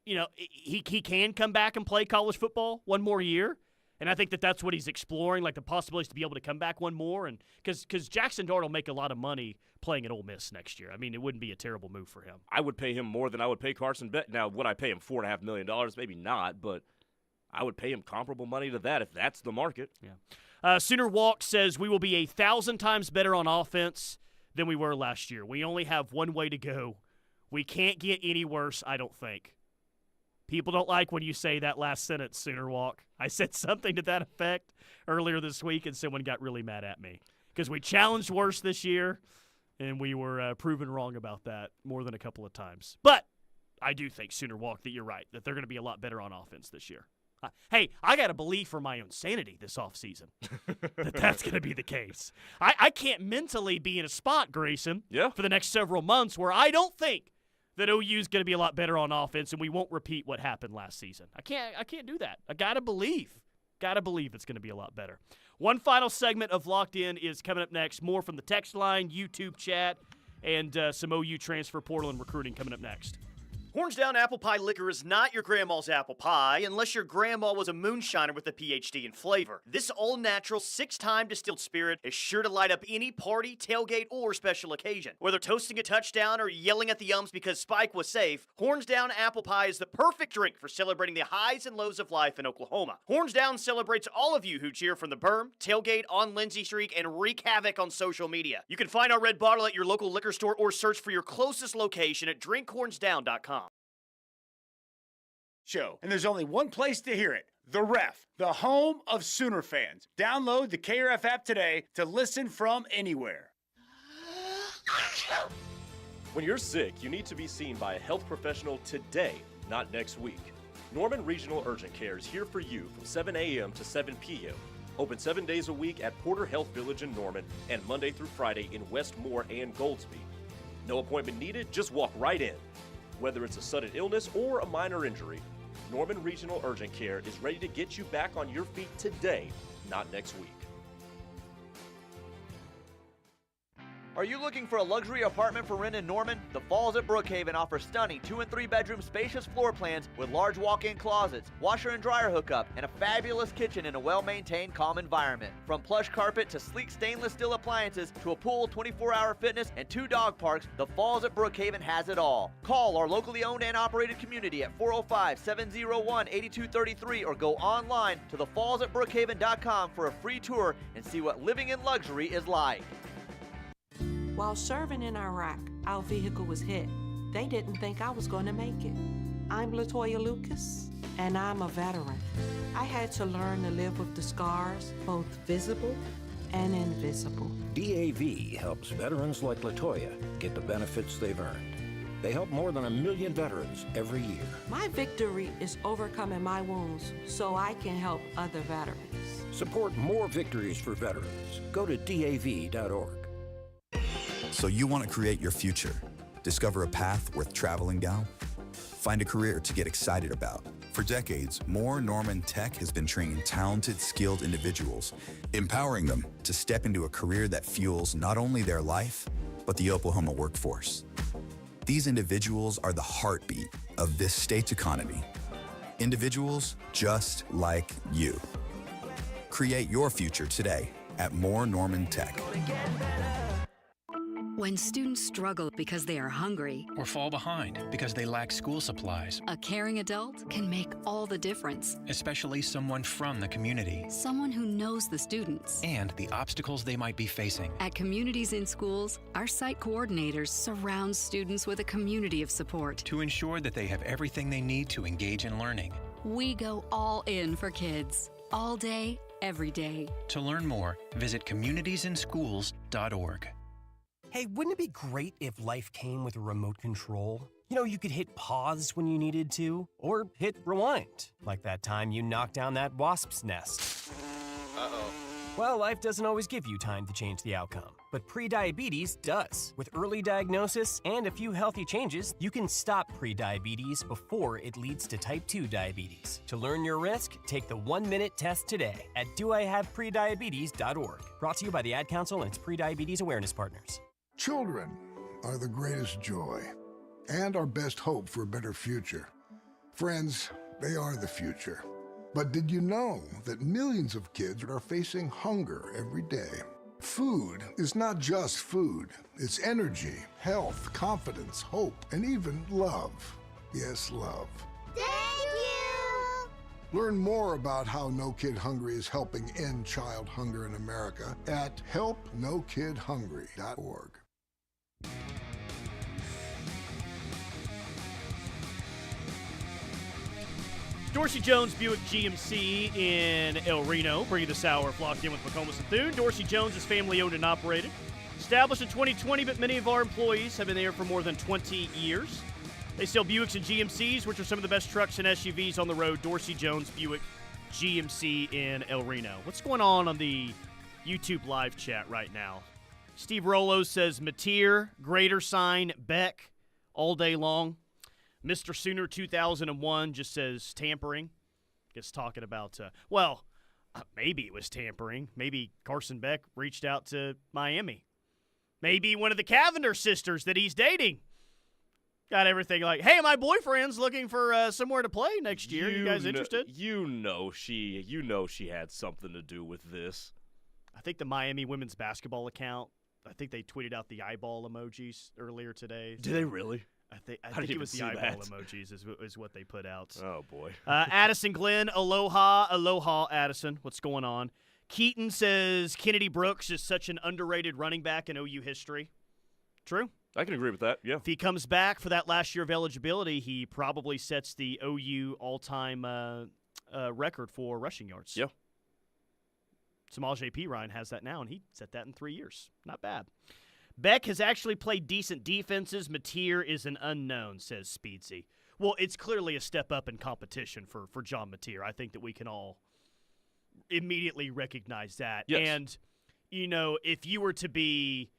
he can come back and play college football one more year. And I think that that's what he's exploring, like the possibilities to be able to come back one more. And because Jackson Dart will make a lot of money playing at Ole Miss next year. I mean, it wouldn't be a terrible move for him. I would pay him more than I would pay Carson Beck. Now, would I pay him $4.5 million? Maybe not, but I would pay him comparable money to that if that's the market. Yeah. Sooner Walk says we will be 1,000 times better on offense than we were last year. We only have one way to go. We can't get any worse, I don't think. People don't like when you say that last sentence, Sooner Walk. I said something to that effect earlier this week, and someone got really mad at me because we challenged worse this year, and we were proven wrong about that more than a couple of times. But I do think, Sooner Walk, that you're right, that they're going to be a lot better on offense this year. Hey, I got to believe for my own sanity this offseason that that's going to be the case. I can't mentally be in a spot, Grayson, for the next several months where I don't think that OU is going to be a lot better on offense and we won't repeat what happened last season. I can't do that. I got to believe. Got to believe it's going to be a lot better. One final segment of Locked In is coming up next. More from the text line, YouTube chat, and some OU transfer portal and recruiting coming up next. Hornsdown Apple Pie Liquor is not your grandma's apple pie unless your grandma was a moonshiner with a PhD in flavor. This all-natural, 6-time distilled spirit is sure to light up any party, tailgate, or special occasion. Whether toasting a touchdown or yelling at the umps because Spike was safe, Hornsdown Apple Pie is the perfect drink for celebrating the highs and lows of life in Oklahoma. Hornsdown celebrates all of you who cheer from the berm, tailgate, on Lindsay Street, and wreak havoc on social media. You can find our red bottle at your local liquor store or search for your closest location at drinkhornsdown.com. Show, and there's only one place to hear it. The Ref, the home of Sooner fans. Download the KRF app today to listen from anywhere. When you're sick, you need to be seen by a health professional today, not next week. Norman Regional Urgent Care is here for you from 7 a.m. to 7 p.m. Open 7 days a week at Porter Health Village in Norman and Monday through Friday in Westmore and Goldsby. No appointment needed, just walk right in. Whether it's a sudden illness or a minor injury, Norman Regional Urgent Care is ready to get you back on your feet today, not next week. Are you looking for a luxury apartment for rent in Norman? The Falls at Brookhaven offers stunning 2- and 3-bedroom spacious floor plans with large walk-in closets, washer and dryer hookup, and a fabulous kitchen in a well-maintained, calm environment. From plush carpet to sleek stainless steel appliances to a pool, 24-hour fitness, and 2 dog parks, the Falls at Brookhaven has it all. Call our locally owned and operated community at 405-701-8233 or go online to thefallsatbrookhaven.com for a free tour and see what living in luxury is like. While serving in Iraq, our vehicle was hit. They didn't think I was going to make it. I'm LaToya Lucas, and I'm a veteran. I had to learn to live with the scars, both visible and invisible. DAV helps veterans like LaToya get the benefits they've earned. They help more than 1 million veterans every year. My victory is overcoming my wounds so I can help other veterans. Support more victories for veterans. Go to DAV.org. So you want to create your future? Discover a path worth traveling down? Find a career to get excited about. For decades, Moore Norman Tech has been training talented, skilled individuals, empowering them to step into a career that fuels not only their life, but the Oklahoma workforce. These individuals are the heartbeat of this state's economy. Individuals just like you. Create your future today at Moore Norman Tech. When students struggle because they are hungry, Or fall behind because they lack school supplies, a caring adult can make all the difference. especially someone from the community, Someone who knows the students. and the obstacles they might be facing. At Communities in Schools, our site coordinators surround students with a community of support. To ensure that they have everything they need to engage in learning. We go all in for kids, all day, every day. To learn more, visit communitiesinschools.org. Hey, wouldn't it be great if life came with a remote control? You know, you could hit pause when you needed to, or hit rewind, like that time you knocked down that wasp's nest. Uh-oh. Well, life doesn't always give you time to change the outcome, but prediabetes does. With early diagnosis and a few healthy changes, you can stop prediabetes before it leads to type 2 diabetes. To learn your risk, take the 1-minute test today at doihaveprediabetes.org. Brought to you by the Ad Council and its prediabetes awareness partners. Children are the greatest joy and our best hope for a better future. Friends, they are the future. But did you know that millions of kids are facing hunger every day? Food is not just food. It's energy, health, confidence, hope, and even love. Yes, love. Thank you! Learn more about how No Kid Hungry is helping end child hunger in America at helpnokidhungry.org. Dorsey Jones Buick GMC in El Reno, bringing this hour of Locked In with McComas and Thune. Dorsey Jones is family owned and operated. Established in 2020, but many of our employees have been there for more than 20 years. They sell Buicks and GMCs, which are some of the best trucks and SUVs on the road. Dorsey Jones Buick GMC in El Reno. What's going on the YouTube live chat right now? Steve Rollo says Mateer, greater sign, Beck, all day long. Mr. Sooner 2001 just says tampering. Gets talking about, maybe it was tampering. Maybe Carson Beck reached out to Miami. Maybe one of the Cavendish sisters that he's dating got everything like, hey, my boyfriend's looking for somewhere to play next year. You guys interested? You know she had something to do with this. I think the Miami women's basketball account, I think they tweeted out the eyeball emojis earlier today. Did they really? I think it was the eyeball emojis is what they put out. Oh, boy. Addison Glenn, aloha. Aloha, Addison. What's going on? Keaton says Kennedy Brooks is such an underrated running back in OU history. True. I can agree with that, yeah. If he comes back for that last year of eligibility, he probably sets the OU all-time record for rushing yards. Yeah. Samaje Perine has that now, and he set that in 3 years. Not bad. Beck has actually played decent defenses. Mateer is an unknown, says Speedsy. Well, it's clearly a step up in competition for John Mateer. I think that we can all immediately recognize that. Yes. And, if you were to be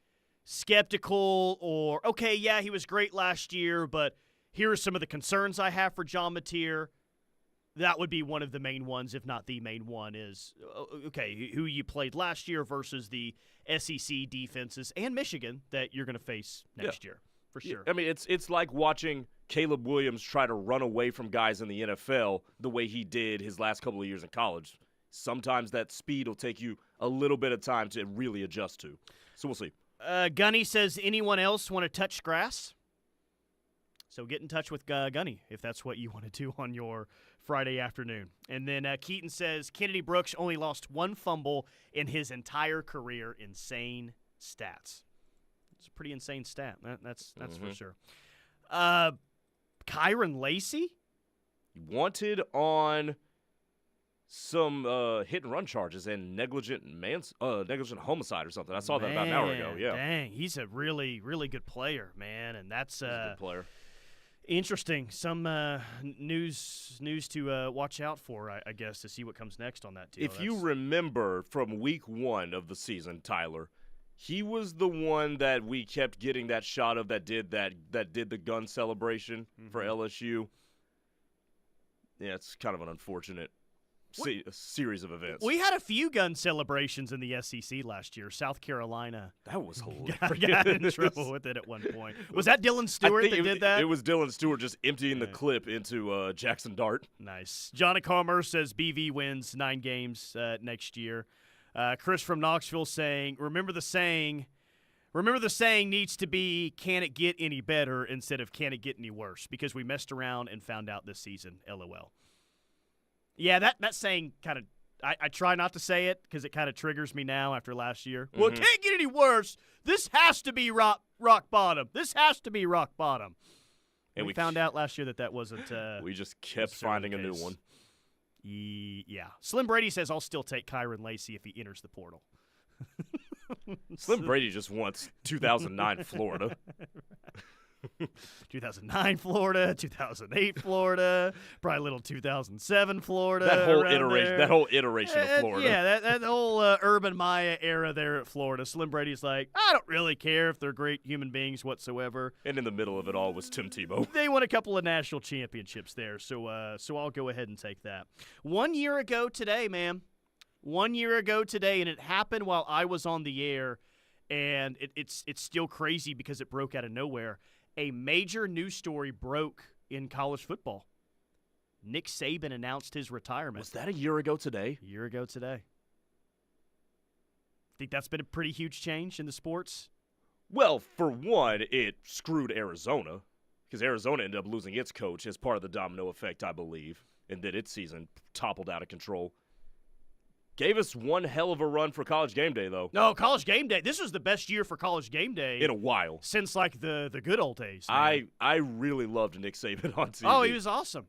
skeptical or, okay, yeah, he was great last year, but here are some of the concerns I have for John Mateer, that would be one of the main ones, if not the main one, is, okay, who you played last year versus the SEC defenses and Michigan that you're going to face next year, for sure. I mean, it's like watching Caleb Williams try to run away from guys in the NFL the way he did his last couple of years in college. Sometimes that speed will take you a little bit of time to really adjust to. So we'll see. Gunny says, anyone else want to touch grass? So get in touch with Gunny if that's what you want to do on your Friday afternoon. And then Keaton says, Kennedy Brooks only lost one fumble in his entire career. Insane stats. It's a pretty insane stat. That's for sure. Kyron Lacey? Wanted on some hit and run charges and negligent homicide or something. I saw that about an hour ago. Yeah, dang, he's a really, really good player, man, and that's he's a good player. Interesting. Some news to watch out for, I guess, to see what comes next on that deal. If you remember from week 1 of the season, Tyler, he was the one that we kept getting that shot of that did the gun celebration for LSU. Yeah, it's kind of an unfortunate series of events. We had a few gun celebrations in the SEC last year. South Carolina. That was hilarious. got in trouble with it at one point. Was that Dylan Stewart that did that? It was Dylan Stewart just emptying the clip into Jackson Dart. Nice. Johnny Comer says BV wins 9 games next year. Chris from Knoxville saying, remember the saying needs to be, can it get any better instead of can it get any worse? Because we messed around and found out this season, LOL. Yeah, that saying kind of, I try not to say it because it kind of triggers me now after last year. Well, it can't get any worse. This has to be rock bottom. This has to be rock bottom. And we found out last year that wasn't. We just kept finding a new one. Yeah. Slim Brady says, I'll still take Kyron Lacey if he enters the portal. Slim Brady just wants 2009 Florida. 2009 Florida, 2008 Florida, probably a little 2007 Florida. That whole iteration of Florida. Yeah, that whole Urban Meyer era there at Florida. Slim Brady's like, I don't really care if they're great human beings whatsoever. And in the middle of it all was Tim Tebow. They won a couple of national championships there, so I'll go ahead and take that. 1 year ago today, man. 1 year ago today, and it happened while I was on the air, and it's still crazy because it broke out of nowhere. A major news story broke in college football. Nick Saban announced his retirement. Was that a year ago today? A year ago today. Think that's been a pretty huge change in the sports? Well, for one, it screwed Arizona because Arizona ended up losing its coach as part of the domino effect, I believe, and then its season toppled out of control. Gave us one hell of a run for College Game Day, though. No, College Game Day. This was the best year for College Game Day in a while, since like the good old days. Man. I really loved Nick Saban on TV. Oh, he was awesome.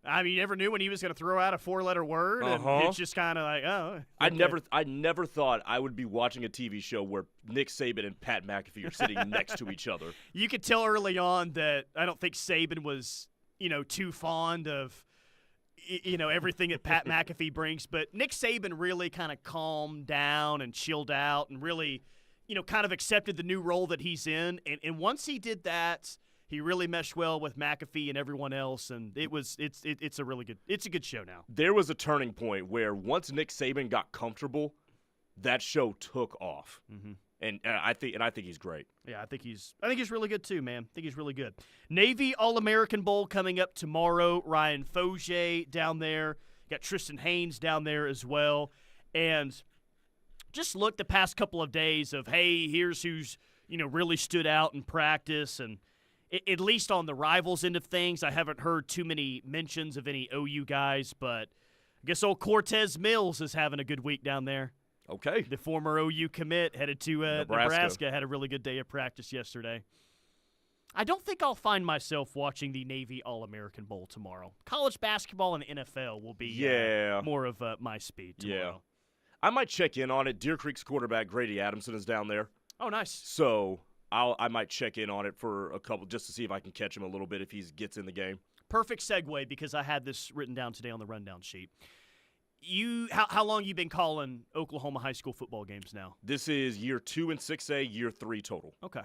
I mean, you never knew when he was going to throw out a 4-letter word, and it's just kind of like, oh. Okay. I never thought I would be watching a TV show where Nick Saban and Pat McAfee are sitting next to each other. You could tell early on that I don't think Saban was, too fond of everything that Pat McAfee brings. But Nick Saban really kind of calmed down and chilled out and really, kind of accepted the new role that he's in. And once he did that, he really meshed well with McAfee and everyone else. And it's a good show now. There was a turning point where once Nick Saban got comfortable, that show took off. Mm-hmm. And I think he's great. Yeah, I think he's really good too, man. I think he's really good. Navy All-American Bowl coming up tomorrow. Ryan Fogier down there. Got Tristan Haynes down there as well. And just look the past couple of days of, hey, here's who's, really stood out in practice. And at least on the Rivals end of things, I haven't heard too many mentions of any OU guys. But I guess old Cortez Mills is having a good week down there. Okay. The former OU commit headed to Nebraska. Had a really good day of practice yesterday. I don't think I'll find myself watching the Navy All-American Bowl tomorrow. College basketball and NFL will be more of my speed tomorrow. Yeah. I might check in on it. Deer Creek's quarterback Grady Adamson is down there. Oh, nice. So I might check in on it for a couple just to see if I can catch him a little bit if he gets in the game. Perfect segue because I had this written down today on the rundown sheet. How long you been calling Oklahoma high school football games now? This is year 2 in 6A, year 3 total. Okay.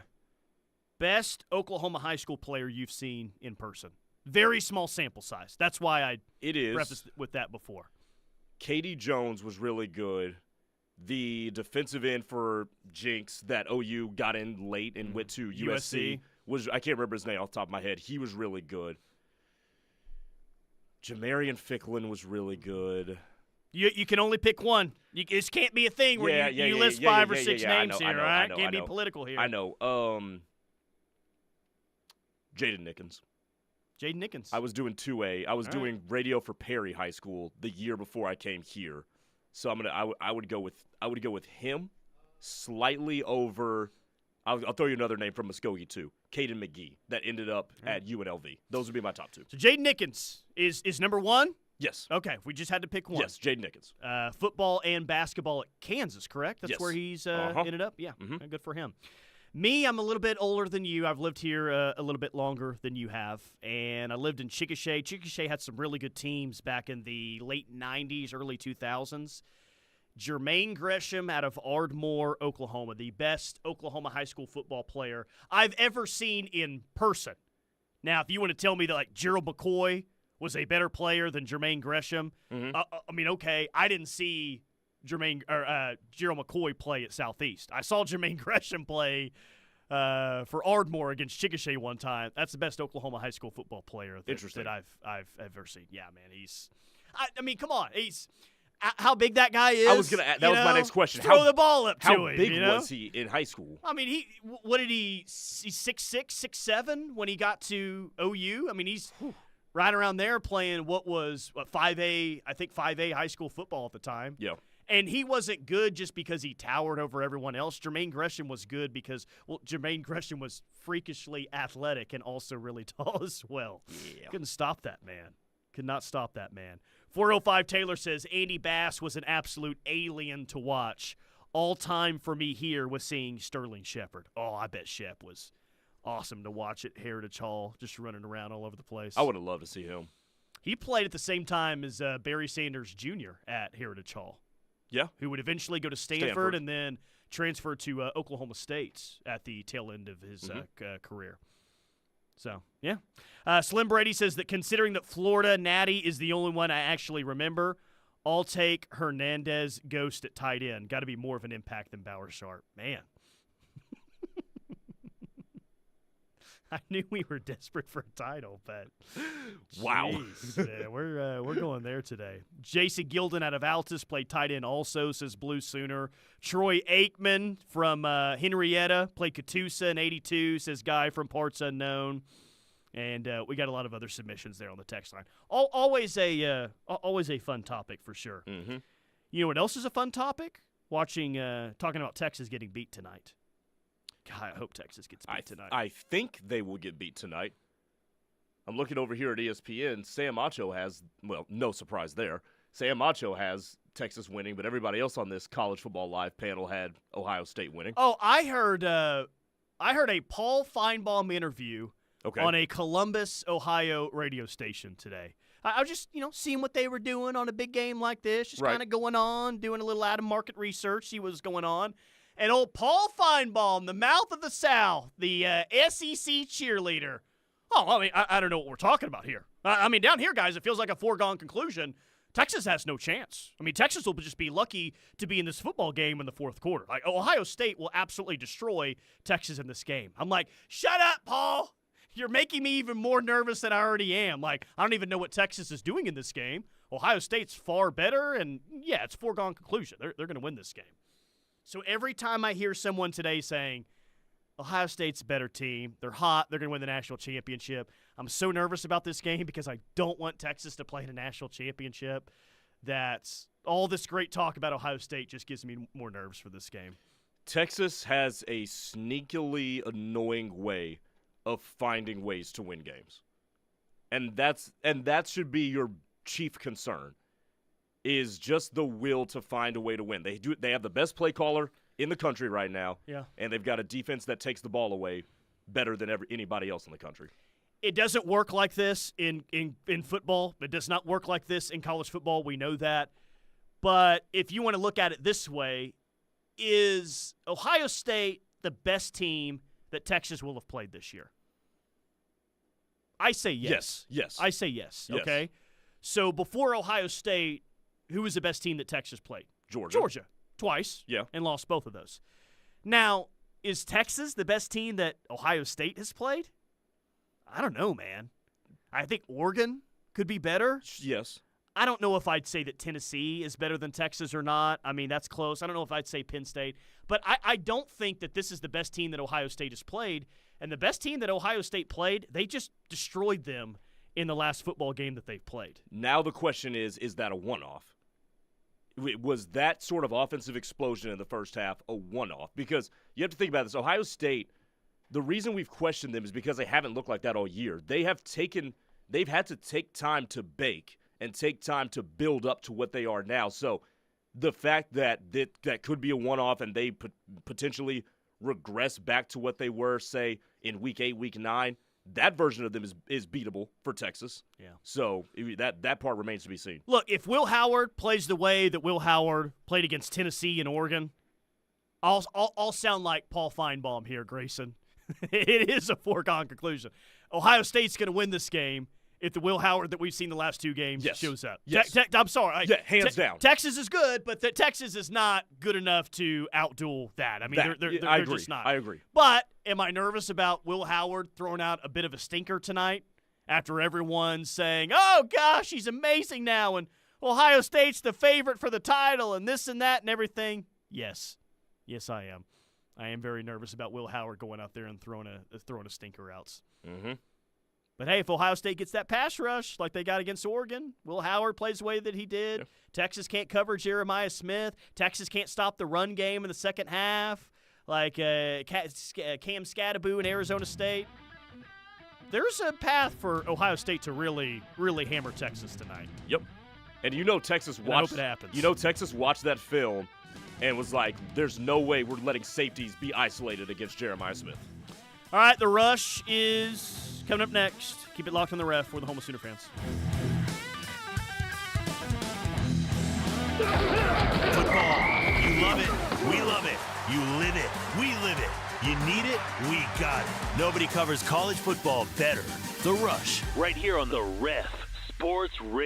Best Oklahoma high school player you've seen in person. Very small sample size. That's why I prefaced with that before. Katie Jones was really good. The defensive end for Jinx that OU got in late and went to USC was, I can't remember his name off the top of my head. He was really good. Jamarian Ficklin was really good. You can only pick one. This can't be a thing where you list 5 or 6 names here, right? Can't be political here. I know. Jaden Nickens. Jaden Nickens. I was doing 2A. I was doing radio for Perry High School the year before I came here. So I would go with him slightly over. I'll throw you another name from Muskogee too. Caden McGee that ended up at UNLV. Those would be my top 2. So Jaden Nickens is number 1. Yes. Okay, we just had to pick one. Yes, Jaden Nickens. Football and basketball at Kansas, correct? That's Yes. where he's ended up? Yeah, Mhm. good for him. Me, I'm a little bit older than you. I've lived here a little bit longer than you have, and I lived in Chickasha. Chickasha had some really good teams back in the late 90s, early 2000s. Jermaine Gresham out of Ardmore, Oklahoma, the best Oklahoma high school football player I've ever seen in person. Now, if you want to tell me that, like, Gerald McCoy was a better player than Jermaine Gresham, I mean, okay, I didn't see Gerald McCoy play at Southeast. I saw Jermaine Gresham play for Ardmore against Chickasha one time. That's the best Oklahoma high school football player that I've ever seen. Yeah, man, I mean, come on, he's how big that guy is. I was gonna. That was my next question. Throw the ball up to him. How big was he in high school? I mean, what did he's 6'6", 6'7" when he got to OU. I mean, he's right around there playing what was 5A, I think 5A high school football at the time. Yeah. And he wasn't good just because he towered over everyone else. Jermaine Gresham was good because, well, Jermaine Gresham was freakishly athletic and also really tall as well. Yeah. Couldn't stop that man. Could not stop that man. 405 Taylor says, Andy Bass was an absolute alien to watch. All time for me here was seeing Sterling Shepard. Oh, I bet Shep was awesome to watch at Heritage Hall, just running around all over the place. I would have loved to see him. He played at the same time as Barry Sanders Jr. at Heritage Hall. Yeah. Who would eventually go to Stanford and then transfer to Oklahoma State at the tail end of his career. So, yeah. Slim Brady says that considering that Florida Natty is the only one I actually remember, I'll take Hernandez Ghost at tight end. Got to be more of an impact than Bauer Sharp. Man. I knew we were desperate for a title, but wow, yeah, we're going there today. Jason Gilden out of Altus played tight end also, says Blue Sooner. Troy Aikman from Henrietta played Catoosa in '82, says Guy from Parts Unknown. And we got a lot of other submissions there on the text line. Always a fun topic for sure. Mm-hmm. You know what else is a fun topic? Talking about Texas getting beat tonight. God, I hope Texas gets beat tonight. I think they will get beat tonight. I'm looking over here at ESPN. Sam Macho has, well, no surprise there. Sam Macho has Texas winning, but everybody else on this College Football Live panel had Ohio State winning. Oh, I heard a Paul Feinbaum interview on a Columbus, Ohio radio station today. I was just, seeing what they were doing on a big game like this, just kind of going on, doing a little out-of-market research, see what's going on. And old Paul Feinbaum, the mouth of the South, the SEC cheerleader. Oh, I mean, I don't know what we're talking about here. I mean, down here, guys, it feels like a foregone conclusion. Texas has no chance. I mean, Texas will just be lucky to be in this football game in the fourth quarter. Like, Ohio State will absolutely destroy Texas in this game. I'm like, shut up, Paul. You're making me even more nervous than I already am. Like, I don't even know what Texas is doing in this game. Ohio State's far better, and, yeah, it's foregone conclusion. They're going to win this game. So every time I hear someone today saying, Ohio State's a better team, they're hot, they're going to win the national championship, I'm so nervous about this game because I don't want Texas to play in a national championship that all this great talk about Ohio State just gives me more nerves for this game. Texas has a sneakily annoying way of finding ways to win games. And that should be your chief concern. Is just the will to find a way to win. They have the best play caller in the country right now. Yeah. And they've got a defense that takes the ball away better than anybody else in the country. It doesn't work like this in football. It does not work like this in college football. We know that. But if you want to look at it this way, is Ohio State the best team that Texas will have played this year? I say yes. Yes. I say yes. Okay. So before Ohio State, who was the best team that Texas played? Georgia. Twice. Yeah. And lost both of those. Now, is Texas the best team that Ohio State has played? I don't know, man. I think Oregon could be better. Yes. I don't know if I'd say that Tennessee is better than Texas or not. I mean, that's close. I don't know if I'd say Penn State. But I don't think that this is the best team that Ohio State has played. And the best team that Ohio State played, they just destroyed them in the last football game that they've played. Now the question is that a one-off? Was that sort of offensive explosion in the first half a one-off? Because you have to think about this. Ohio State, the reason we've questioned them is because they haven't looked like that all year. They've had to take time to bake and take time to build up to what they are now. So the fact that that could be a one-off and they potentially regress back to what they were, say, in Week 8, Week 9, that version of them is beatable for Texas. Yeah. So that part remains to be seen. Look, if Will Howard plays the way that Will Howard played against Tennessee and Oregon, I'll sound like Paul Feinbaum here, Grayson. It is a foregone conclusion. Ohio State's going to win this game if the Will Howard that we've seen the last two games shows up. Yes. I'm sorry. Yeah, hands down. Texas is good, but Texas is not good enough to outduel that. I mean, they're just not. I agree. But am I nervous about Will Howard throwing out a bit of a stinker tonight after everyone's saying, oh, gosh, he's amazing now, and Ohio State's the favorite for the title and this and that and everything? Yes. Yes, I am. I am very nervous about Will Howard going out there and throwing a stinker out. Mm-hmm. But, hey, if Ohio State gets that pass rush like they got against Oregon, Will Howard plays the way that he did. Yeah. Texas can't cover Jeremiah Smith. Texas can't stop the run game in the second half like Cam Scadaboo in Arizona State. There's a path for Ohio State to really, really hammer Texas tonight. Yep. And Texas watched. I hope it happens. Texas watched that film and was like, there's no way we're letting safeties be isolated against Jeremiah Smith. All right, the rush is coming up next. Keep it locked on the ref. We're the home of Sooner fans. Football. You love it. We love it. You live it. We live it. You need it. We got it. Nobody covers college football better. The Rush. Right here on the Ref Sports Radio.